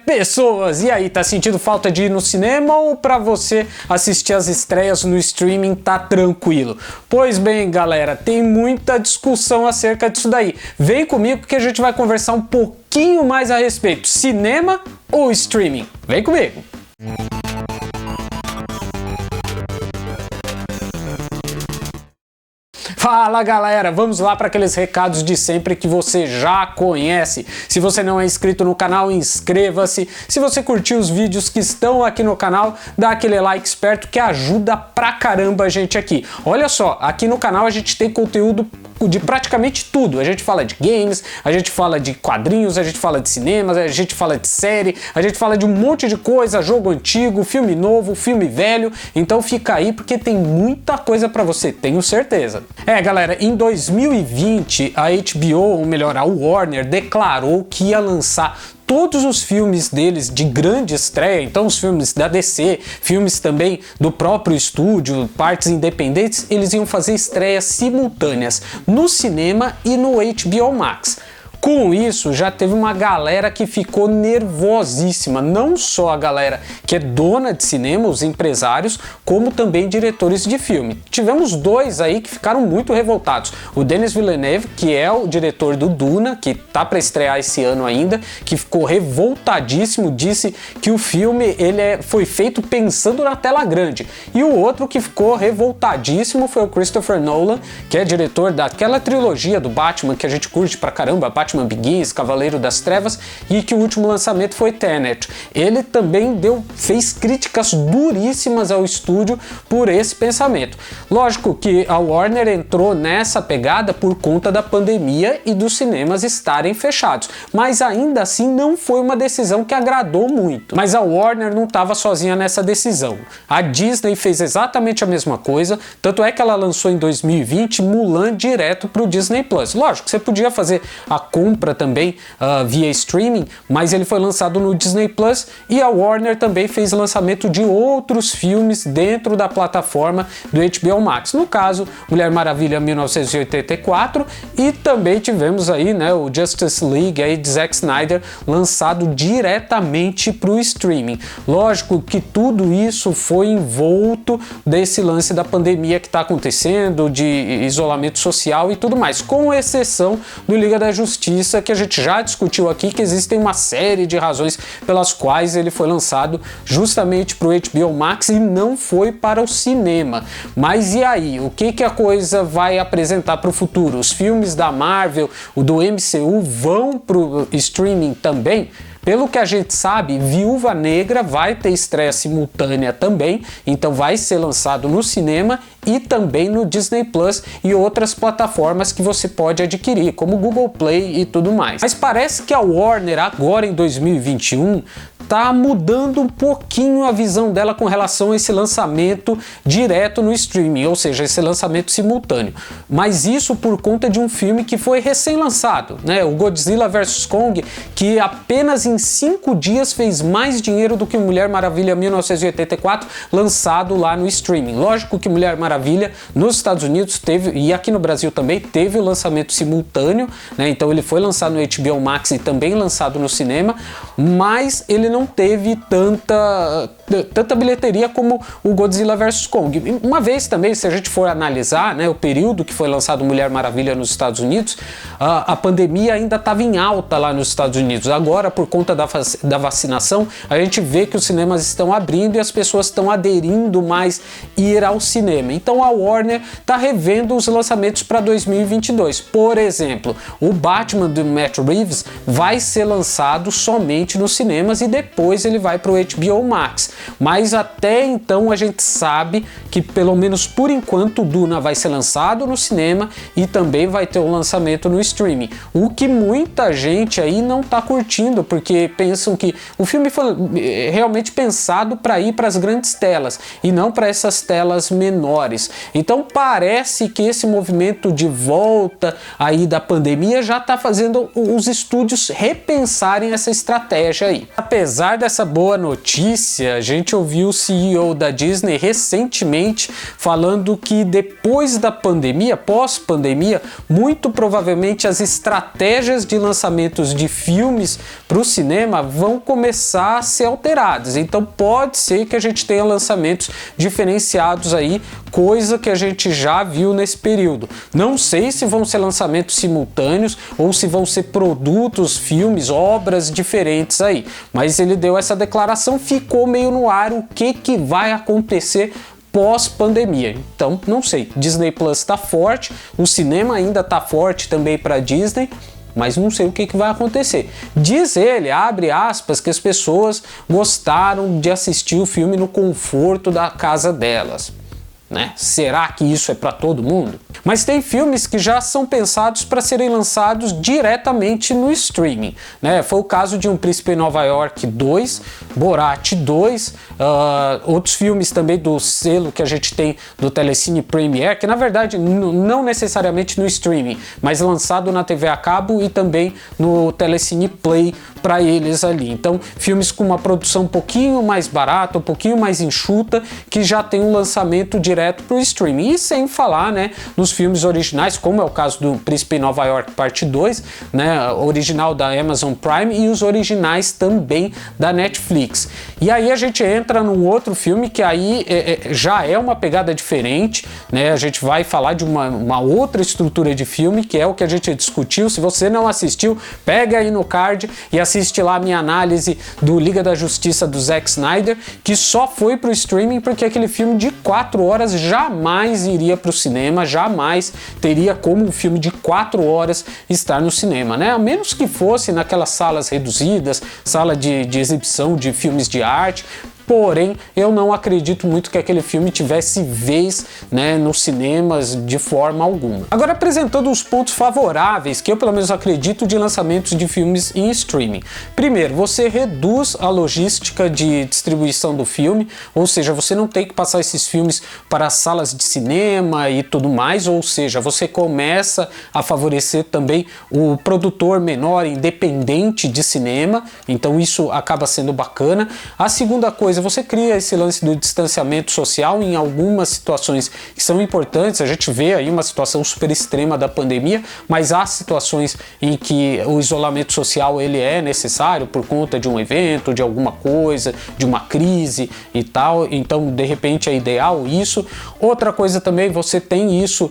Pessoas, e aí, tá sentindo falta de ir no cinema ou pra você assistir as estreias no streaming tá tranquilo? Pois bem, galera, tem muita discussão acerca disso daí. Vem comigo que a gente vai conversar um pouquinho mais a respeito. Cinema ou streaming? Vem comigo! Fala galera, vamos lá para aqueles recados de sempre que você já conhece. Se você não é inscrito no canal, inscreva-se. Se você curtiu os vídeos que estão aqui no canal, dá aquele like esperto que ajuda pra caramba a gente aqui. Olha só, aqui no canal a gente tem conteúdo de praticamente tudo. A gente fala de games, a gente fala de quadrinhos, a gente fala de cinemas, a gente fala de série, a gente fala de um monte de coisa, jogo antigo, filme novo, filme velho. Então fica aí porque tem muita coisa pra você, tenho certeza. Galera, em 2020 a HBO, ou melhor, a Warner, declarou que ia lançar todos os filmes deles de grande estreia, então os filmes da DC, filmes também do próprio estúdio, partes independentes, eles iam fazer estreias simultâneas no cinema e no HBO Max. Com isso, já teve uma galera que ficou nervosíssima, não só a galera que é dona de cinema, os empresários, como também diretores de filme. Tivemos dois aí que ficaram muito revoltados. O Denis Villeneuve, que é o diretor do Duna, que tá para estrear esse ano ainda, que ficou revoltadíssimo, disse que o filme foi feito pensando na tela grande. E o outro que ficou revoltadíssimo foi o Christopher Nolan, que é diretor daquela trilogia do Batman que a gente curte pra caramba, Batman Begins, Cavaleiro das Trevas, e que o último lançamento foi Tenet. Ele também fez críticas duríssimas ao estúdio por esse pensamento. Lógico que a Warner entrou nessa pegada por conta da pandemia e dos cinemas estarem fechados, mas ainda assim não foi uma decisão que agradou muito. Mas a Warner não estava sozinha nessa decisão. A Disney fez exatamente a mesma coisa, tanto é que ela lançou em 2020 Mulan direto para o Disney Plus. Lógico, você podia fazer a compra também via streaming, mas ele foi lançado no Disney Plus, e a Warner também fez lançamento de outros filmes dentro da plataforma do HBO Max. No caso, Mulher Maravilha 1984, e também tivemos aí, né, o Justice League aí de Zack Snyder lançado diretamente para o streaming. Lógico que tudo isso foi envolto desse lance da pandemia que está acontecendo, de isolamento social e tudo mais, com exceção do Liga da Justiça, que a gente já discutiu aqui, que existem uma série de razões pelas quais ele foi lançado justamente para o HBO Max e não foi para o cinema. Mas e aí? O que a coisa vai apresentar para o futuro? Os filmes da Marvel, o do MCU vão para o streaming também? Pelo que a gente sabe, Viúva Negra vai ter estreia simultânea também, então vai ser lançado no cinema e também no Disney Plus e outras plataformas que você pode adquirir, como Google Play e tudo mais. Mas parece que a Warner agora em 2021 tá mudando um pouquinho a visão dela com relação a esse lançamento direto no streaming, ou seja, esse lançamento simultâneo. Mas isso por conta de um filme que foi recém-lançado, né? O Godzilla vs Kong, que apenas em 5 dias fez mais dinheiro do que Mulher Maravilha 1984, lançado lá no streaming. Lógico que Mulher Maravilha nos Estados Unidos teve, e aqui no Brasil também, teve o lançamento simultâneo, né? Então ele foi lançado no HBO Max e também lançado no cinema, mas ele não teve tanta bilheteria como o Godzilla vs Kong. Uma vez também, se a gente for analisar, né, o período que foi lançado Mulher Maravilha nos Estados Unidos, a pandemia ainda estava em alta lá nos Estados Unidos. Agora, por conta da vacinação, a gente vê que os cinemas estão abrindo e as pessoas estão aderindo mais a ir ao cinema. Então a Warner está revendo os lançamentos para 2022. Por exemplo, o Batman do Matt Reeves vai ser lançado somente nos cinemas e depois ele vai para o HBO Max. Mas até então a gente sabe que, pelo menos por enquanto, o Duna vai ser lançado no cinema e também vai ter um lançamento no streaming. O que muita gente aí não está curtindo, porque pensam que o filme foi realmente pensado para ir para as grandes telas e não para essas telas menores. Então parece que esse movimento de volta aí da pandemia já está fazendo os estúdios repensarem essa estratégia aí. Apesar apesar dessa boa notícia, a gente ouviu o CEO da Disney recentemente falando que depois da pandemia, pós-pandemia, muito provavelmente as estratégias de lançamentos de filmes para o cinema vão começar a ser alteradas. Então pode ser que a gente tenha lançamentos diferenciados aí, coisa que a gente já viu nesse período. Não sei se vão ser lançamentos simultâneos ou se vão ser produtos, filmes, obras diferentes aí. Mas ele deu essa declaração, ficou meio no ar o que vai acontecer pós-pandemia. Então, não sei. Disney Plus está forte, o cinema ainda está forte também para Disney, mas não sei o que vai acontecer. Diz ele, abre aspas, que as pessoas gostaram de assistir o filme no conforto da casa delas. Né? Será que isso é para todo mundo? Mas tem filmes que já são pensados para serem lançados diretamente no streaming, né? Foi o caso de Um Príncipe em Nova York 2, Borat 2, outros filmes também do selo que a gente tem do Telecine Premiere, que na verdade não necessariamente no streaming, mas lançado na TV a cabo e também no Telecine Play para eles ali. Então, filmes com uma produção um pouquinho mais barata, um pouquinho mais enxuta, que já tem um lançamento direto para o streaming. E sem falar, né, nos filmes originais, como é o caso do Príncipe em Nova York Parte 2, né, original da Amazon Prime, e os originais também da Netflix. E aí a gente entra num outro filme que aí já é uma pegada diferente, né? A gente vai falar de uma outra estrutura de filme, que é o que a gente discutiu. Se você não assistiu, pega aí no card e assiste lá a minha análise do Liga da Justiça do Zack Snyder, que só foi pro streaming porque aquele filme de 4 horas jamais iria pro cinema, jamais teria como um filme de 4 horas estar no cinema, né? A menos que fosse naquelas salas reduzidas, sala de exibição de filmes de arte. Porém, eu não acredito muito que aquele filme tivesse vez, né, nos cinemas de forma alguma. Agora, apresentando os pontos favoráveis, que eu pelo menos acredito, de lançamentos de filmes em streaming. Primeiro, você reduz a logística de distribuição do filme, ou seja, você não tem que passar esses filmes para salas de cinema e tudo mais, ou seja, você começa a favorecer também o produtor menor, independente de cinema, então isso acaba sendo bacana. A segunda coisa, você cria esse lance do distanciamento social em algumas situações que são importantes. A gente vê aí uma situação super extrema da pandemia, mas há situações em que o isolamento social ele é necessário por conta de um evento, de alguma coisa, de uma crise e tal, então de repente é ideal isso. Outra coisa também, você tem isso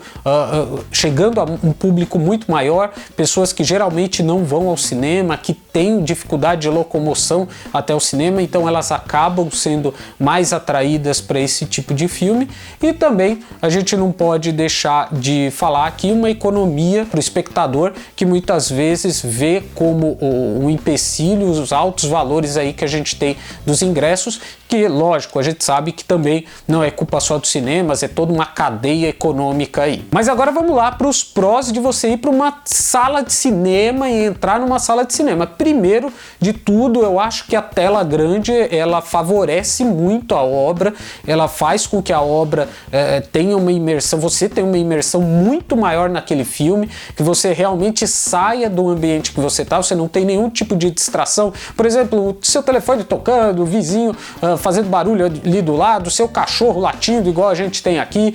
chegando a um público muito maior, pessoas que geralmente não vão ao cinema, que têm dificuldade de locomoção até o cinema, então elas acabam sendo mais atraídas para esse tipo de filme. E também a gente não pode deixar de falar aqui uma economia para o espectador, que muitas vezes vê como um empecilho os altos valores aí que a gente tem dos ingressos, que lógico, a gente sabe que também não é culpa só dos cinemas, é toda uma cadeia econômica aí. Mas agora vamos lá para os prós de você ir para uma sala de cinema e entrar numa sala de cinema. Primeiro de tudo, eu acho que a tela grande, ela favorece muito a obra, ela faz com que a obra tenha uma imersão, você tenha uma imersão muito maior naquele filme, que você realmente saia do ambiente que você está, você não tem nenhum tipo de distração. Por exemplo, o seu telefone tocando, o vizinho fazendo barulho ali do lado, o seu cachorro latindo igual a gente tem aqui,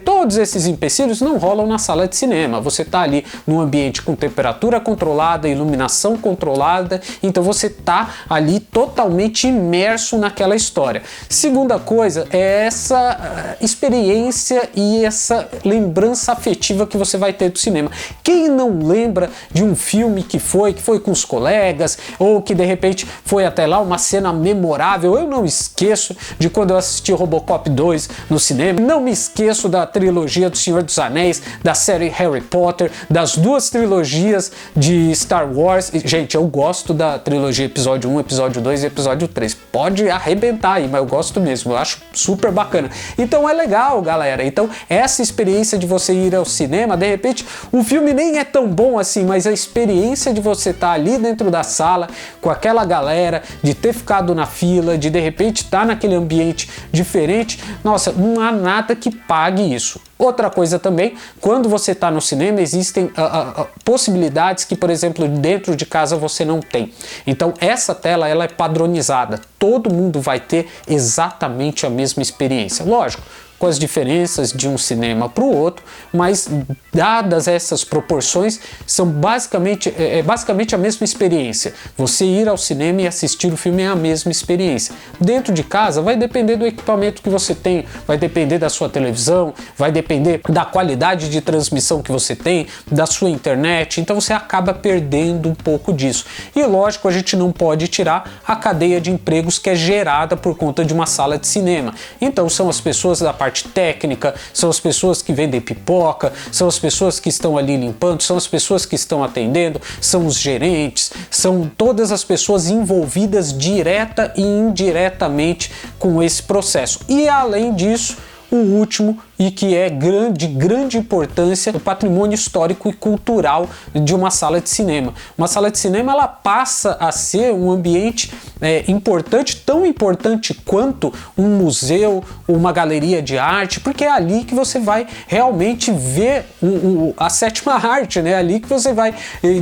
todos esses empecilhos não rolam na sala de cinema. Você está ali num ambiente com temperatura controlada, iluminação controlada, então você está ali totalmente imerso naquela história. Segunda coisa é essa experiência e essa lembrança afetiva que você vai ter do cinema. Quem não lembra de um filme que foi com os colegas, ou que de repente foi até lá uma cena memorável? Eu não esqueço de quando eu assisti Robocop 2 no cinema, não me esqueço da trilogia do Senhor dos Anéis, da série Harry Potter, das duas trilogias de Star Wars. Gente, eu gosto da trilogia episódio 1, episódio 2 e episódio 3. Pode arrebentar aí, mas eu gosto mesmo, eu acho super bacana. Então é legal, galera. Então essa experiência de você ir ao cinema, de repente o filme nem é tão bom assim, mas a experiência de você estar ali dentro da sala com aquela galera, de ter ficado na fila, de repente estar naquele ambiente diferente, nossa, não há nada que pague isso. Outra coisa também, quando você está no cinema, existem possibilidades que, por exemplo, dentro de casa você não tem. Então essa tela ela é padronizada, todo mundo vai ter exatamente a mesma experiência. Lógico, com as diferenças de um cinema para o outro, mas dadas essas proporções, são basicamente a mesma experiência. Você ir ao cinema e assistir o filme é a mesma experiência. Dentro de casa vai depender do equipamento que você tem, vai depender da sua televisão, vai depender da qualidade de transmissão que você tem, da sua internet, então você acaba perdendo um pouco disso. E lógico, a gente não pode tirar a cadeia de empregos que é gerada por conta de uma sala de cinema. Então são as pessoas da parte técnica, são as pessoas que vendem pipoca, são as pessoas que estão ali limpando, são as pessoas que estão atendendo, são os gerentes, são todas as pessoas envolvidas direta e indiretamente com esse processo. E além disso, o último, e que é de grande importância, o patrimônio histórico e cultural de uma sala de cinema. Uma sala de cinema ela passa a ser um ambiente importante, tão importante quanto um museu, uma galeria de arte, porque é ali que você vai realmente ver a sétima arte, né? É ali que você vai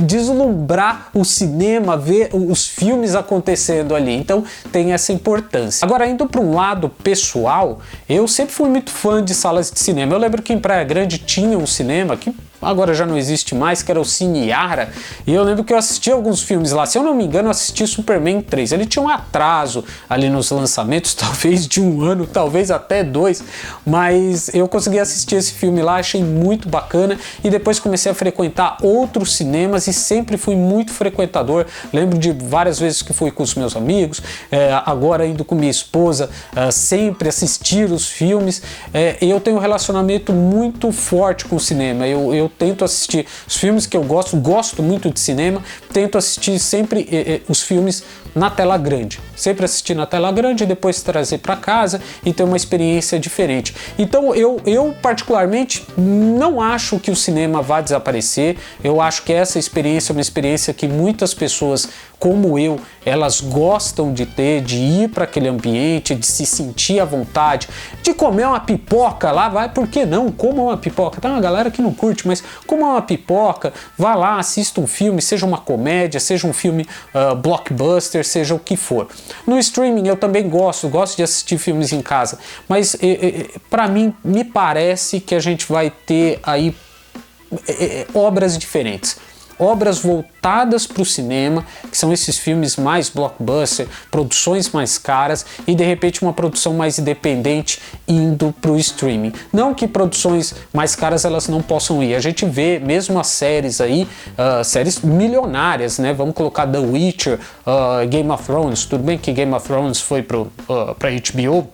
deslumbrar o cinema, ver os filmes acontecendo ali. Então tem essa importância. Agora, indo para um lado pessoal, eu sempre fui muito fã de salas de cinema. Eu lembro que em Praia Grande tinha um cinema que agora já não existe mais, que era o Cine Yara, e eu lembro que eu assisti alguns filmes lá. Se eu não me engano, eu assisti Superman 3. Ele tinha um atraso ali nos lançamentos, talvez de um ano, talvez até 2, mas eu consegui assistir esse filme lá, achei muito bacana, e depois comecei a frequentar outros cinemas e sempre fui muito frequentador. Lembro de várias vezes que fui com os meus amigos, agora indo com minha esposa, sempre assistir os filmes, e eu tenho um relacionamento muito forte com o cinema. Eu tento assistir os filmes que eu gosto muito de cinema, tento assistir sempre os filmes na tela grande, sempre assistir na tela grande e depois trazer para casa e ter uma experiência diferente. Então eu particularmente não acho que o cinema vá desaparecer. Eu acho que essa experiência é uma experiência que muitas pessoas como eu, elas gostam de ter, de ir para aquele ambiente, de se sentir à vontade, de comer uma pipoca lá, vai, por que não? Coma uma pipoca. Tem uma galera que não curte, mas coma uma pipoca, vá lá, assista um filme, seja uma comédia, seja um filme blockbuster, seja o que for. No streaming eu também gosto de assistir filmes em casa, mas para mim, me parece que a gente vai ter aí obras diferentes. Obras voltadas para o cinema, que são esses filmes mais blockbuster, produções mais caras, e de repente uma produção mais independente indo para o streaming. Não que produções mais caras elas não possam ir, a gente vê mesmo as séries aí, séries milionárias, né? Vamos colocar The Witcher, Game of Thrones. Tudo bem que Game of Thrones foi para HBO,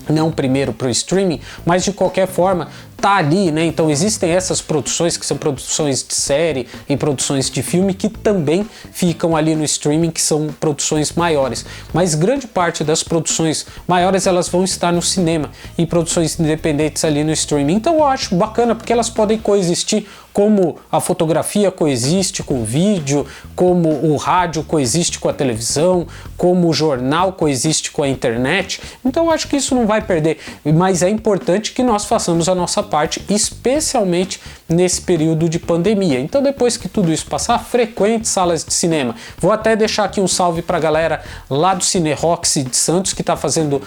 não primeiro para o streaming, mas de qualquer forma tá ali, né? Então existem essas produções que são produções de série e produções de filme que também ficam ali no streaming, que são produções maiores, mas grande parte das produções maiores elas vão estar no cinema e produções independentes ali no streaming. Então eu acho bacana porque elas podem coexistir, como a fotografia coexiste com o vídeo, como o rádio coexiste com a televisão, como o jornal coexiste com a internet. Então eu acho que isso não vai perder, mas é importante que nós façamos a nossa parte, especialmente nesse período de pandemia. Então depois que tudo isso passar, frequente salas de cinema. Vou até deixar aqui um salve para a galera lá do Cine Roxy de Santos, que está fazendo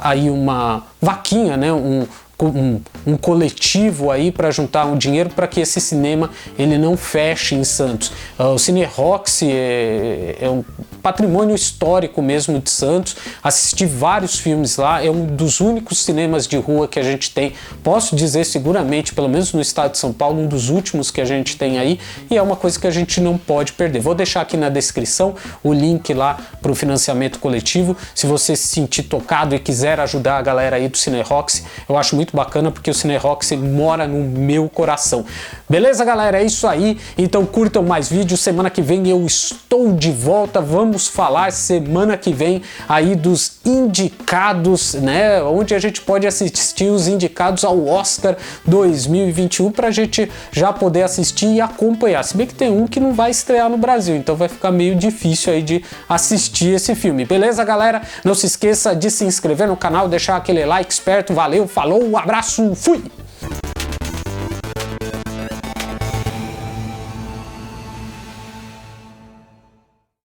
aí uma vaquinha, né? Um coletivo aí para juntar um dinheiro para que esse cinema ele não feche em Santos. O Cine Roxy é um patrimônio histórico mesmo de Santos. Assisti vários filmes lá, é um dos únicos cinemas de rua que a gente tem, posso dizer seguramente, pelo menos no estado de São Paulo, um dos últimos que a gente tem aí, e é uma coisa que a gente não pode perder. Vou deixar aqui na descrição o link lá para o financiamento coletivo, se você se sentir tocado e quiser ajudar a galera aí do Cine Roxy. Eu acho muito bacana porque o Cine Roxy mora no meu coração. Beleza, galera? É isso aí. Então curtam mais vídeos. Semana que vem eu estou de volta. Vamos falar semana que vem aí dos indicados, né? Onde a gente pode assistir os indicados ao Oscar 2021 para a gente já poder assistir e acompanhar. Se bem que tem um que não vai estrear no Brasil, então vai ficar meio difícil aí de assistir esse filme. Beleza, galera? Não se esqueça de se inscrever no canal, deixar aquele like esperto. Valeu, falou, um abraço, fui!